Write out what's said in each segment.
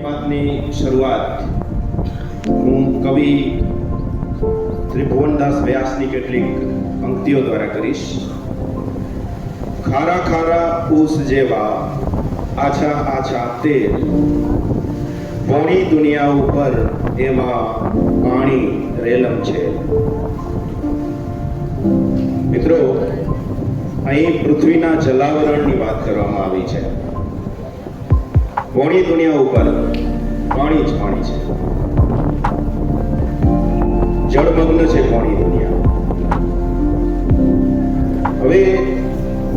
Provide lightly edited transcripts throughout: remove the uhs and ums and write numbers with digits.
વાતની શરૂઆત હું કવિ શ્રી ભુવનદાસ વ્યાસની કેટલીક પંક્તિઓ દ્વારા કરીશ. ખારા ખારા ઊસ જેવા આછા આછા તેલ, પોણી દુનિયા ઉપર એમાં પાણી રેલમ છે. મિત્રો, અહીં પૃથ્વીના જલાવરણની વાત કરવામાં આવી છે. પોણી દુનિયા ઉપર પાણી જ પાણી છે, જળમગ્ન છે પોણી દુનિયા. હવે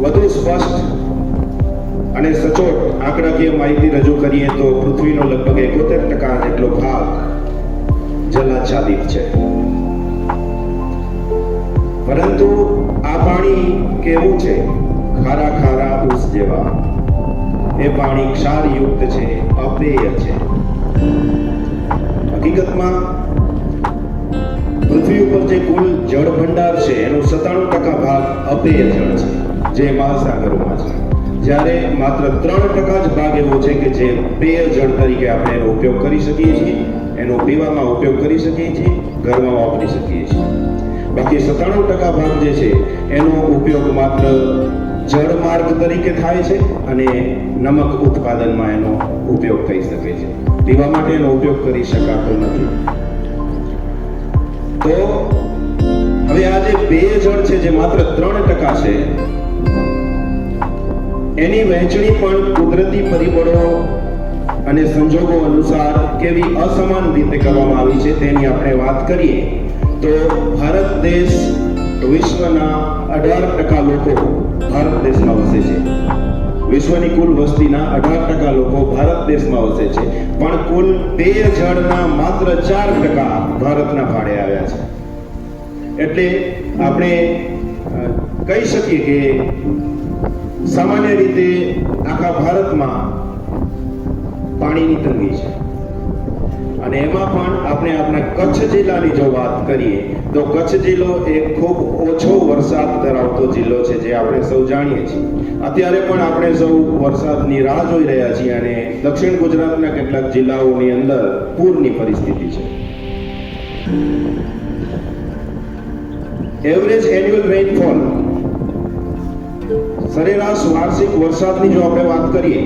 વધુ સ્પષ્ટ અને સચોટ આંકડાકીય માહિતી રજૂ કરીએ તો પૃથ્વીનો લગભગ 71% જેટલો ભાગ જલાચ્છાદિત છે. પરંતુ આ પાણી કેવું છે? ખારા ખારા ઊસ જેવા. એ પાણી ક્ષારયુક્ત છે, અપેય છે. હકીકતમાં પૃથ્વી ઉપર જે કુલ જળ ભંડાર છે એનો 97% ભાગ અપેય જળ છે, જે મહાસાગરોમાં છે. જ્યારે માત્ર 3% જ ભાગ એવો છે કે જે પેય જળ તરીકે આપણે એનો ઉપયોગ કરી શકીએ છીએ, એનો પીવામાં ઉપયોગ કરી શકીએ છીએ, ઘરમાં વાપરી શકીએ છીએ. બાકી 97% ભાગ જે છે એનો ઉપયોગ માત્ર જળમાર્ગ તરીકે થાય છે અને નમક ઉત્પાદનમાં એનો ઉપયોગ થઈ શકે છે. પીવા માટે એનો ઉપયોગ કરી શકાતો નથી. તો હવે આ જે પેય જળ છે જે માત્ર 3% છે, એની વહેંચણી પણ કુદરતી પરિબળો અને સંજોગો અનુસાર કેવી અસમાન રીતે કરવામાં આવી છે તેની આપણે વાત કરીએ તો ભારત દેશ વિશ્વના 18% લોકો ભારત દેશમાં વસે છે. વિશ્વની કુલ વસ્તીના 18% લોકો ભારત દેશમાં વસે છે, પણ કુલ પેય જળના માત્ર 4% ભારતના ભાડે આવ્યા છે. એટલે આપણે કહી શકીએ કે સામાન્ય રીતે આખા ભારતમાં પાણીની તંગી છે. અને એમાં પણ આપણે આપણા કચ્છ જિલ્લાની જો વાત કરીએ તો કચ્છ જિલ્લો એક ખૂબ ઓછો વરસાદ ધરાવતો જિલ્લો છે, જે આપણે સૌ જાણીએ છીએ. અત્યારે પણ આપણે સૌ વરસાદની રાહ જોઈ રહ્યા છીએ અને દક્ષિણ ગુજરાતના કેટલાક જિલ્લાઓની અંદર પૂરની પરિસ્થિતિ છે. એવરેજ એન્યુઅલ રેઇનફોલ, સરેરાશ વાર્ષિક વરસાદની જો આપણે વાત કરીએ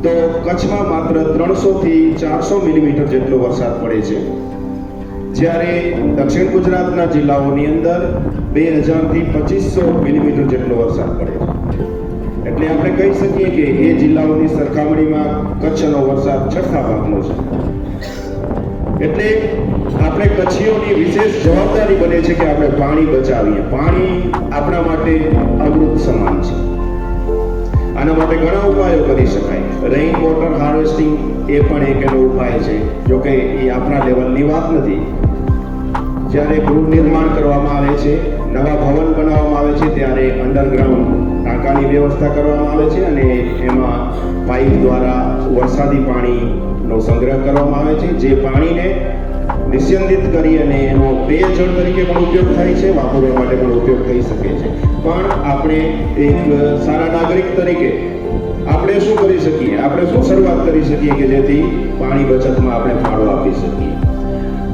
તો કચ્છમાં માત્ર 300 થી 400 મિલીમીટર જેટલો વરસાદ પડે છે, જ્યારે દક્ષિણ ગુજરાતના જિલ્લાઓની અંદર 2000 થી 2500 મિલીમીટર જેટલો વરસાદ પડે છે. એટલે આપણે કહી શકીએ કે એ જિલ્લાઓની સરખામણીમાં કચ્છનો વરસાદ છઠ્ઠા ભાગનો છે. એટલે આપણે કચ્છીઓની વિશેષ જવાબદારી બને છે કે આપણે પાણી બચાવીએ. પાણી આપણા માટે અમૃત સમાન છે. આના માટે ઘણા ઉપાયો કરી શકાય. રેઇન વોટર હાર્વેસ્ટિંગ એ પણ એક એનો ઉપાય છે, જોકે એ આપણા લેવલની વાત નથી. જ્યારે ગૃહ નિર્માણ કરવામાં આવે છે, નવા ભવન બનાવવામાં આવે છે, ત્યારે અંડરગ્રાઉન્ડ ટાંકાની વ્યવસ્થા કરવામાં આવે છે અને એમાં પાઇપ દ્વારા વરસાદી પાણીનો સંગ્રહ કરવામાં આવે છે, જે પાણીને નિસ્યંદિત કરી અને એનો પેય જળ તરીકે પણ ઉપયોગ થાય છે, વાપરવા માટે પણ ઉપયોગ થઈ શકે છે. પણ આપણે એક સારા નાગરિક તરીકે આપણે શું કરી શકીએ? આપણે શું શરૂઆત કરી શકીએ કે જેથી પાણી બચતમાં આપણે ફાળો આપી શકીએ?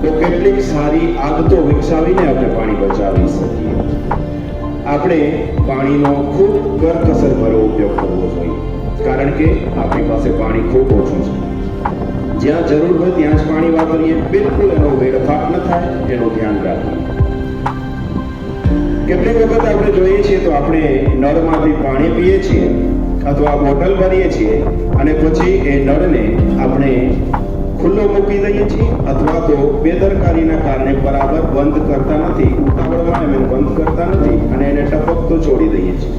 તો કેટલીક સારી આદતો વિકસાવીને આપણે પાણી બચાવી શકીએ. આપણે પાણીનો ખૂબ કરકસરભરો ઉપયોગ કરવો જોઈએ, કારણ કે આપણી પાસે પાણી ખૂબ ઓછું છે. જ્યાં જરૂર હોય ત્યાં જ પાણી વાપરીએ, બિલકુલ એનો વેડફાટ ન થાય એનું ધ્યાન રાખીએ. કેટલીક વખત આપણે જોઈએ છીએ તો આપણે નળમાંથી પાણી પીએ છીએ અથવા બોટલ ભરીએ છીએ અને પછી એ નળને આપણે ખુલ્લો મૂકી દઈએ છીએ અથવા તો બેદરકારીના કારણે બરાબર બંધ કરતા નથી, ઉતાવળમાં એમ બંધ કરતા નથી અને એને ટપકતો છોડી દઈએ છીએ.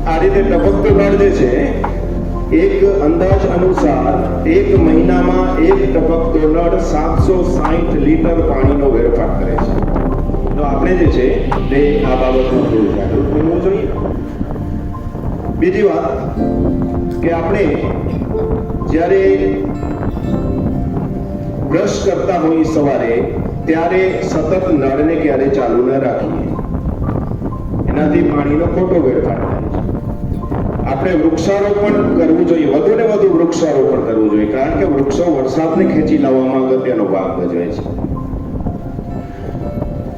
આ રીતે ટપકતો નળ જે છે, એક અંદાજ અનુસાર એક મહિનામાં એક ટપકતો નળ 760 લીટર પાણીનો વેડફાટ કરે છે. તો આપણે જે છે તે આ બાબતમાં થોડું જાગૃત બનવું જોઈએ. બીજી વાત કે આપણે જ્યારે બ્રશ કરતા હોઈએ સવારે ત્યારે સતત નળને ક્યારે ચાલુ ન રાખીએ, એનાથી પાણીનો ખોટો વેડફાટ થાય છે. આપણે વૃક્ષારોપણ કરવું જોઈએ, વધુ ને વધુ વૃક્ષારોપણ કરવું જોઈએ, કારણ કે વૃક્ષો વરસાદને ખેંચી લાવવામાં અગત્યનો ભાગ ભજવે છે.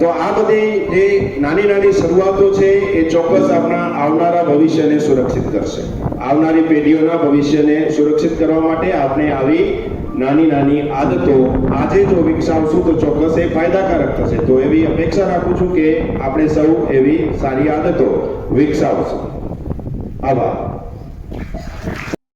તો આ બધી જે નાની નાની શરૂઆતો છે એ ચોક્કસ આપણા આવનારા ભવિષ્યને સુરક્ષિત કરશે. આવનારી પેઢીઓના ભવિષ્યને સુરક્ષિત કરવા માટે આપણે આવી નાની નાની આદતો આજે જો વિકસાવશું તો ચોક્કસ એ ફાયદાકારક થશે. તો એવી અપેક્ષા રાખું છું કે આપણે સૌ એવી સારી આદતો વિકસાવશું. આભાર.